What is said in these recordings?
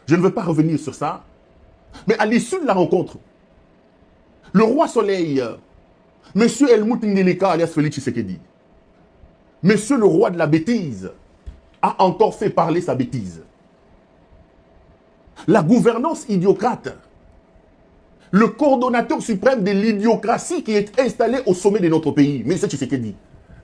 Je ne veux pas revenir sur ça. Mais à l'issue de la rencontre, le roi Soleil, Monsieur Helmut Ngeleka, alias Félix Tshisekedi, Monsieur le roi de la bêtise, a encore fait parler sa bêtise. La gouvernance idiocrate, le coordonnateur suprême de l'idiocratie qui est installé au sommet de notre pays, M. Tshisekedi,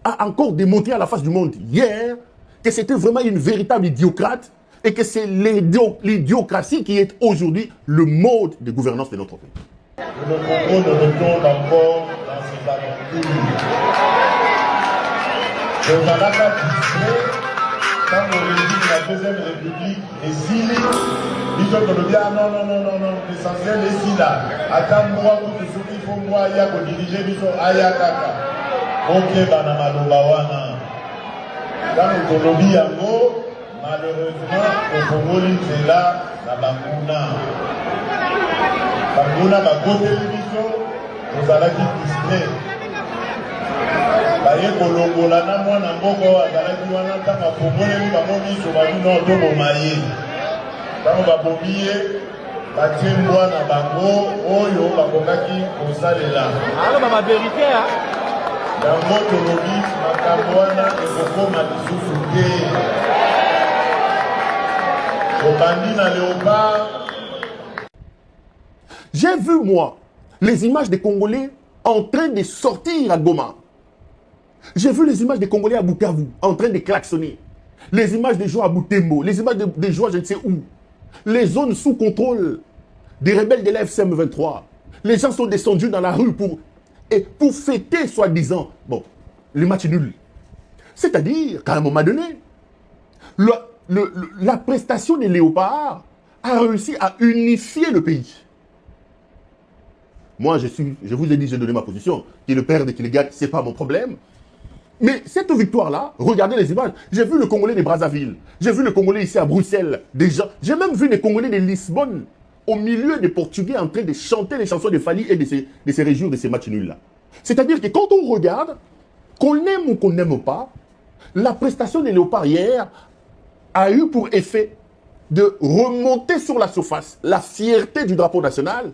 a encore démontré à la face du monde hier que c'était vraiment une véritable idiocrate et que c'est l'idiocratie qui est aujourd'hui le mode de gouvernance de notre pays. Le Congo ne retourne encore dans ses aventures. Le Zalaka discret, quand on régime la Deuxième République, et Sili, ils ont dit ah non, l'essentiel est ici là. Attends moi, tout ce qu'il faut moi, il y a pour diriger, ils sont ayakaka. Ok, Banamalobawana. Dans l'autonomie yango, malheureusement, au Congo, c'est là, la Banguna. Banguna, Bagote l'émission, nous allons dire discret. Baye kolongola na mwana mboko azalaki wana ntanga fongoleli bamoni so babi no tobomaye ntango babomi ye batie mbwa na bango oyo bakokaki kosalela aloba baverité yango tolobi makambo wana ekokoma lisusu te obandi na léopard. J'ai vu, moi, les images des Congolais en train de sortir à Goma. J'ai vu les images des Congolais à Bukavu, en train de klaxonner. Les images des joueurs à Butembo, les images des joueurs je ne sais où. Les zones sous contrôle des rebelles de la FCM 23. Les gens sont descendus dans la rue pour fêter, soi-disant, bon, le match nul. C'est-à-dire qu'à un moment donné, la prestation des léopards a réussi à unifier le pays. Moi, je vous ai dit, j'ai donné ma position. Qu'il le perde et qu'il le gagne, ce n'est pas mon problème. Mais cette victoire-là, regardez les images. J'ai vu le Congolais de Brazzaville. J'ai vu le Congolais ici à Bruxelles. J'ai même vu les Congolais de Lisbonne au milieu des Portugais en train de chanter les chansons de Fali et de se réjouir de ces matchs nuls-là. C'est-à-dire que quand on regarde, qu'on aime ou qu'on n'aime pas, la prestation des Léopards hier a eu pour effet de remonter sur la surface la fierté du drapeau national.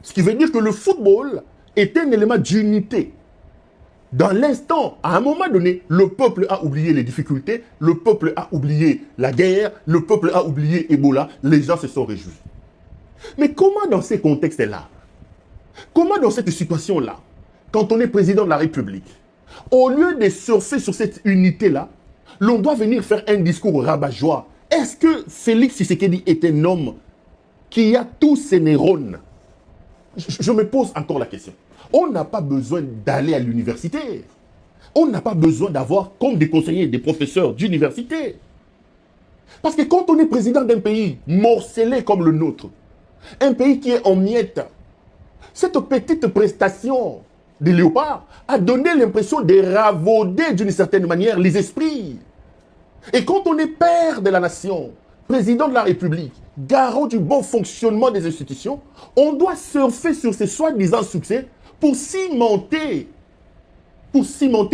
Ce qui veut dire que le football est un élément d'unité. Dans l'instant, à un moment donné, le peuple a oublié les difficultés, le peuple a oublié la guerre, le peuple a oublié Ebola, les gens se sont réjouis. Mais comment dans ces contextes-là, comment dans cette situation-là, quand on est président de la République, au lieu de surfer sur cette unité-là, l'on doit venir faire un discours rabat-joie? Est-ce que Félix Tshisekedi est un homme qui a tous ses neurones? Je me pose encore la question. On n'a pas besoin d'aller à l'université. On n'a pas besoin d'avoir comme des conseillers, des professeurs d'université. Parce que quand on est président d'un pays morcelé comme le nôtre, un pays qui est en miettes, cette petite prestation des léopards a donné l'impression de ravauder d'une certaine manière les esprits. Et quand on est père de la nation, président de la République, garant du bon fonctionnement des institutions, on doit surfer sur ces soi-disant succès pour cimenter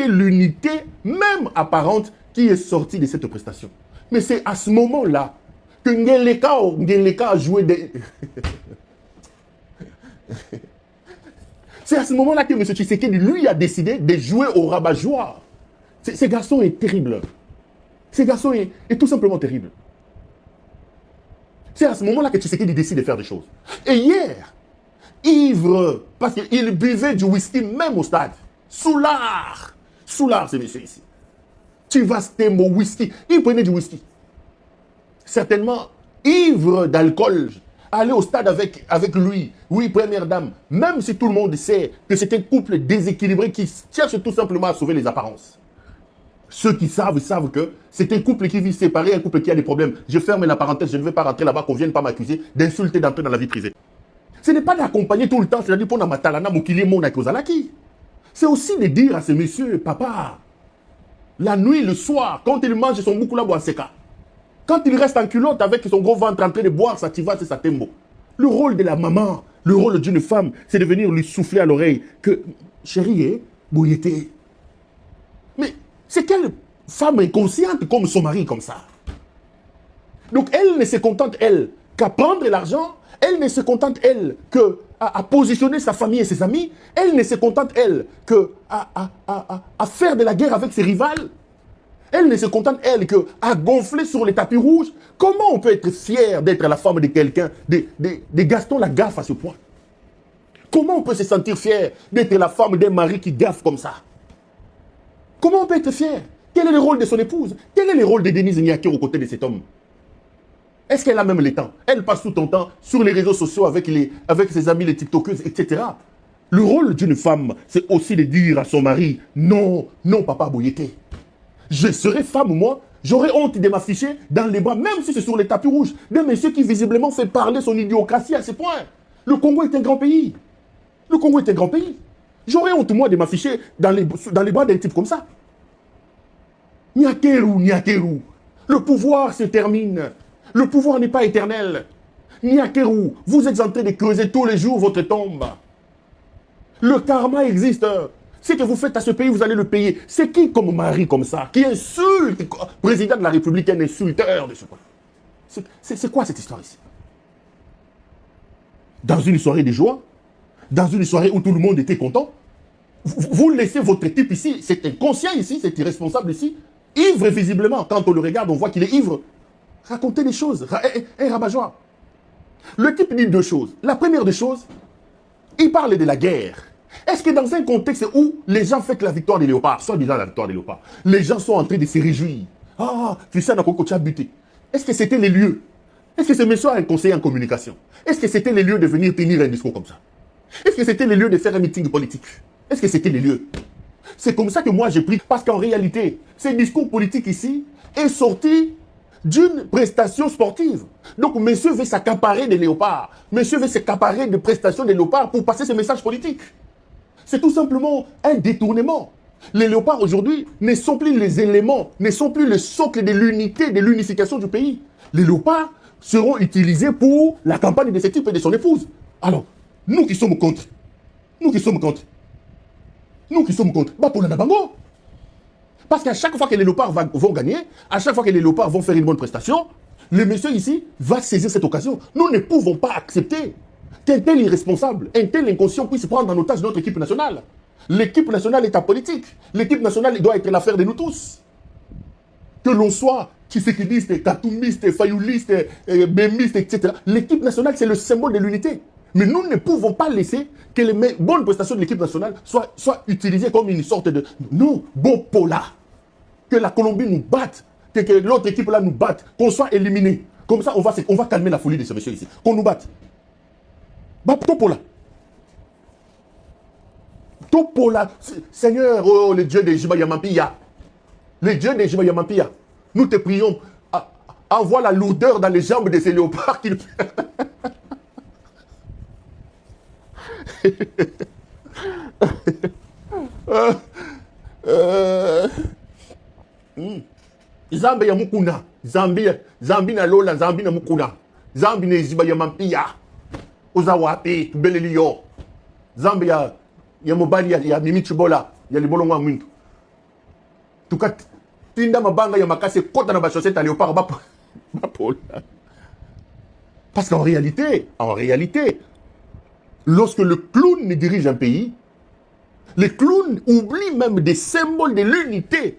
l'unité, même apparente, qui est sortie de cette prestation. Mais c'est à ce moment-là que Ngeleka a joué des... C'est à ce moment-là que M. Tshisekedi, lui, a décidé de jouer au rabat-joie. Ce garçon est terrible. Ce garçon est tout simplement terrible. C'est à ce moment-là que Tshisekedi décide de faire des choses. Et hier, ivre, parce qu'il buvait du whisky même au stade. Soulard, ces messieurs ici. Tu vas stemmer au whisky. Il prenait du whisky. Certainement, ivre d'alcool, aller au stade avec lui. Oui, première dame. Même si tout le monde sait que c'est un couple déséquilibré qui cherche tout simplement à sauver les apparences. Ceux qui savent que c'est un couple qui vit séparé, un couple qui a des problèmes. Je ferme la parenthèse, je ne vais pas rentrer là-bas, qu'on ne vienne pas m'accuser d'insulter, d'entrer dans la vie privée. Ce n'est pas d'accompagner tout le temps, c'est-à-dire pour Namatalana, Mokili, Mona, Kozalaki. C'est aussi de dire à ces messieurs, papa, la nuit, le soir, quand il mange son Moukoula Boanseka, quand il reste en culotte avec son gros ventre en train de boire sa tivas et sa tembo, le rôle de la maman, le rôle d'une femme, c'est de venir lui souffler à l'oreille que, chérie, Bouyete. Mais c'est quelle femme inconsciente comme son mari comme ça? Donc elle ne se contente, elle, qu'à prendre l'argent. Elle ne se contente, elle, que à positionner sa famille et ses amis. Elle ne se contente, elle, que à faire de la guerre avec ses rivales. Elle ne se contente, elle, que à gonfler sur les tapis rouges. Comment on peut être fier d'être la femme de quelqu'un, de Gaston Lagaffe à ce point? Comment on peut se sentir fier d'être la femme d'un mari qui gaffe comme ça? Comment on peut être fier? Quel est le rôle de son épouse? Quel est le rôle de Denise Niaké aux côtés de cet homme? Est-ce qu'elle a même le temps? Elle passe tout son temps sur les réseaux sociaux avec ses amis, les TikTokeuses, etc. Le rôle d'une femme, c'est aussi de dire à son mari, non, non, papa Bouyete. Je serais femme, moi, j'aurais honte de m'afficher dans les bras, même si c'est sur les tapis rouges, d'un monsieur qui visiblement fait parler son idiocratie à ce point. Le Congo est un grand pays. Le Congo est un grand pays. J'aurais honte, moi, de m'afficher dans les bras d'un type comme ça. Niakeru, Niakeru. Le pouvoir se termine. Le pouvoir n'est pas éternel. Niakeru, vous êtes en train de creuser tous les jours votre tombe. Le karma existe. Ce que vous faites à ce pays, vous allez le payer. C'est qui comme mari comme ça, qui insulte le président de la République, un insulteur de ce point? C'est quoi cette histoire ici? Dans une soirée de joie, dans une soirée où tout le monde était content, vous laissez votre type ici, c'est inconscient ici, c'est irresponsable ici, ivre visiblement. Quand on le regarde, on voit qu'il est ivre. Raconter des choses, un rabat-joie. Le type dit deux choses. La première des choses, il parle de la guerre. Est-ce que dans un contexte où les gens fêtent la victoire des léopards, soit disant la victoire des léopards, les gens sont en train de se réjouir. Ah, Christian Akoko a buté. Est-ce que c'était les lieux? Est-ce que ce monsieur a un conseiller en communication? Est-ce que c'était les lieux de venir tenir un discours comme ça? Est-ce que c'était les lieux de faire un meeting politique? Est-ce que c'était les lieux? C'est comme ça que moi j'ai pris, parce qu'en réalité, ce discours politique ici est sorti d'une prestation sportive. Donc, monsieur veut s'accaparer des léopards. Monsieur veut s'accaparer de prestations des léopards pour passer ce message politique. C'est tout simplement un détournement. Les léopards aujourd'hui ne sont plus les éléments, ne sont plus le socle de l'unité, de l'unification du pays. Les léopards seront utilisés pour la campagne de ce type et de son épouse. Alors, nous qui sommes contre, nous qui sommes contre, bah pour l'Anabango. Parce qu'à chaque fois que les léopards vont gagner, à chaque fois que les léopards vont faire une bonne prestation, le monsieur ici va saisir cette occasion. Nous ne pouvons pas accepter qu'un tel irresponsable, un tel inconscient puisse prendre en otage notre équipe nationale. L'équipe nationale est apolitique. L'équipe nationale doit être l'affaire de nous tous. Que l'on soit tshisekidiste, katoumiste, fayouliste, bémiste, etc. L'équipe nationale, c'est le symbole de l'unité. Mais nous ne pouvons pas laisser que les bonnes prestations de l'équipe nationale soient utilisées comme une sorte de... Non, bon pola. Que la Colombie nous batte, que l'autre équipe là nous batte, qu'on soit éliminé. Comme ça, on va calmer la folie de ce monsieur ici. Qu'on nous batte. Bah, Topola. Topola. Seigneur, oh, le Dieu de Jibayamapia. Le Dieu de Jibayamapia. Nous te prions. Envoie la lourdeur dans les jambes de ces léopards qu'il Zambi ya mukuna, Zambi na lola, Zambi na mukuna, Zambi ne ziba ya mampia, Ozawape, Tubelelio, Zambi ya mobali ya Mimi Chibola, ya libolonga mwintu. Tukat tinda mabanga ya makase kota na bachoseta léopard ba Paul. Parce qu'en réalité, lorsque le clown dirige un pays, les clowns oublient même des symboles de l'unité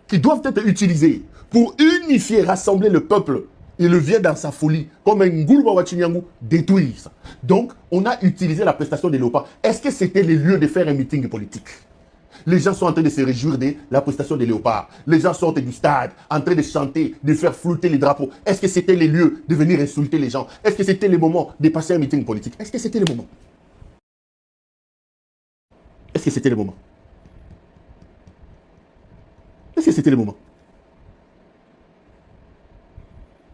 qui doivent être utilisés pour unifier, rassembler le peuple. Il le vient dans sa folie, comme un Ngoulba Wachinyangu, détruire ça. Donc, on a utilisé la prestation des léopards. Est-ce que c'était les lieux de faire un meeting politique? Les gens sont en train de se réjouir de la prestation des léopards. Les gens sortent du stade, en train de chanter, de faire flotter les drapeaux. Est-ce que c'était les lieux de venir insulter les gens? Est-ce que c'était les moments de passer un meeting politique? Est-ce que c'était les moments? Est-ce que c'était le moment? Est-ce que c'était le moment?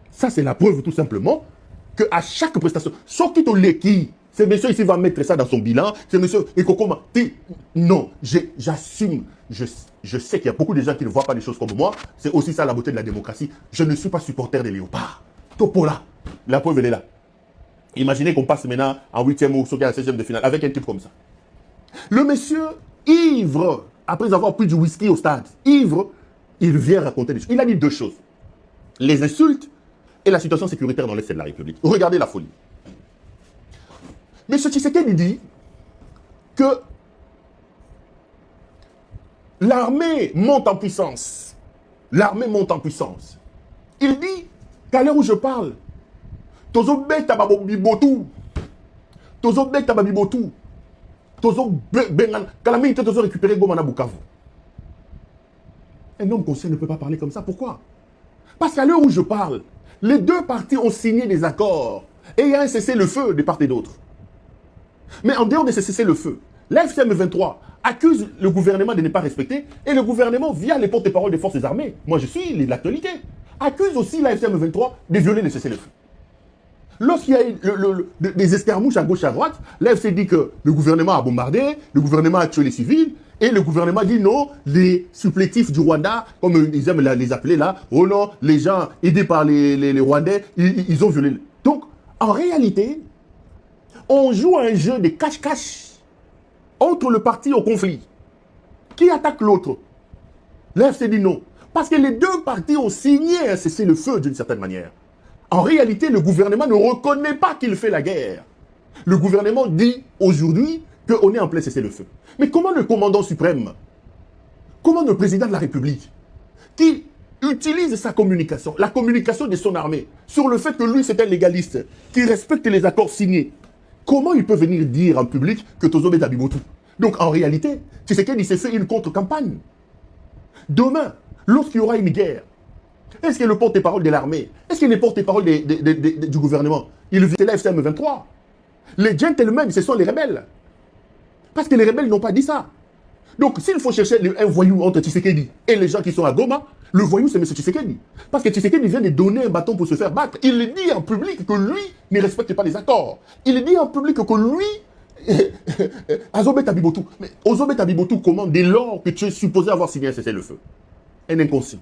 Ça, c'est la preuve tout simplement qu'à chaque prestation, Sokito Leki, ce monsieur ici va mettre ça dans son bilan, ce monsieur, et Kokoma, non, j'assume, je sais qu'il y a beaucoup de gens qui ne voient pas les choses comme moi, c'est aussi ça la beauté de la démocratie, je ne suis pas supporter des léopards. Topola, la preuve elle est là. Imaginez qu'on passe maintenant en 8e ou en 16e de finale avec un type comme ça. Le monsieur, ivre, après avoir pris du whisky au stade, ivre, il vient raconter des choses. Il a dit deux choses. Les insultes et la situation sécuritaire dans l'Est de la République. Regardez la folie. M. Tshisekedi dit que l'armée monte en puissance. L'armée monte en puissance. Il dit qu'à l'heure où je parle, Tozobeta Babibotu, Tozobeta Babibotu, Kalamite Tozo récupérer Goma na Bukavu. Un homme conscient ne peut pas parler comme ça. Pourquoi? Parce qu'à l'heure où je parle, les deux parties ont signé des accords et il y a un cessez-le-feu de part et d'autre. Mais en dehors de ce cessez-le-feu, l'AFCM 23 accuse le gouvernement de ne pas respecter et le gouvernement, via les porte-paroles des forces armées, moi je suis l'actualité, accuse aussi l'AFCM 23 de violer le cessez-le-feu. Lorsqu'il y a eu des escarmouches à gauche et à droite, l'AFC dit que le gouvernement a bombardé, le gouvernement a tué les civils, et le gouvernement dit non, les supplétifs du Rwanda, comme ils aiment les appeler là, oh non, les gens aidés par les Rwandais, ils ont violé. Donc, en réalité, on joue un jeu de cache-cache entre le parti au conflit. Qui attaque l'autre? L'AFC dit non. Parce que les deux partis ont signé un cessez-le-feu d'une certaine manière. En réalité, le gouvernement ne reconnaît pas qu'il fait la guerre. Le gouvernement dit aujourd'hui qu'on est en plein cessez-le-feu. Mais comment le commandant suprême, comment le président de la République, qui utilise sa communication, la communication de son armée, sur le fait que lui c'est un légaliste, qui respecte les accords signés, comment il peut venir dire en public que Tozobe Tabibotou? Donc en réalité, Tshisekedi s'est fait une contre-campagne. Demain, lorsqu'il y aura une guerre, est-ce qu'il est le porte-parole de l'armée? Est-ce qu'il est le porte-parole du gouvernement? Il visait la FCM 23. Les gentlemen, ce sont les rebelles. Parce que les rebelles n'ont pas dit ça. Donc, s'il faut chercher un voyou entre Tshisekedi et les gens qui sont à Goma, le voyou, c'est M. Tshisekedi. Parce que Tshisekedi vient de donner un bâton pour se faire battre. Il dit en public que lui ne respecte pas les accords. Il dit en public que lui, Azobe Tabibotou. Mais Azobe Tabibotou, comment, dès lors que tu es supposé avoir signé un cessez-le-feu? Un inconscient.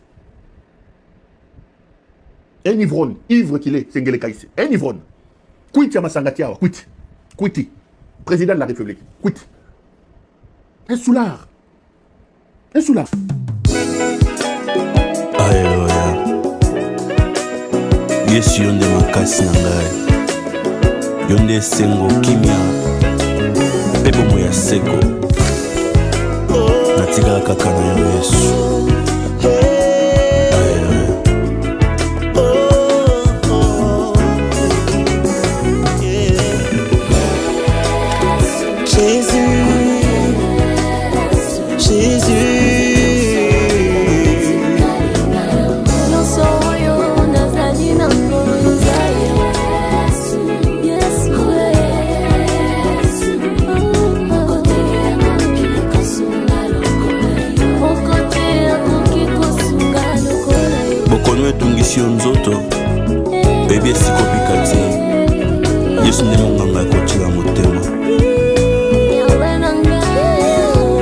Un ivrogne, ivre qu'il est, Sengele Kaïse. Un ivrogne. Kwiti Amasangatiawa, kwiti. Kwiti. Président de la République. Kwiti. Un soulard. Un soulard. Alléluia. Yesu yonde makasi na ngai. Yonde sengo kimia. Bebo moya seko. Natigala kaka na yo Yesu. Nzoto bébé sikopika te Yesu nde monganga kotila motema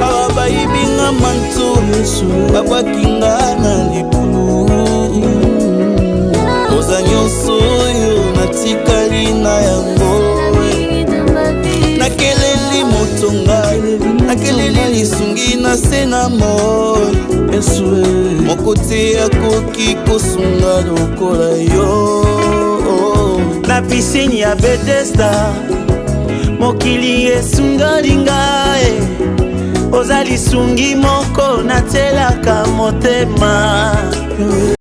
abayibinga manto Yesu babwakinga na libulu oza nyonso oyo natikali na yango nakeleli motonga nakeleli lisungi na se na moi Yesu moko te akoki kosunga lokola yo na pisine ya Bethesda mokili esungali ngai oza lisungi moko natelaka motema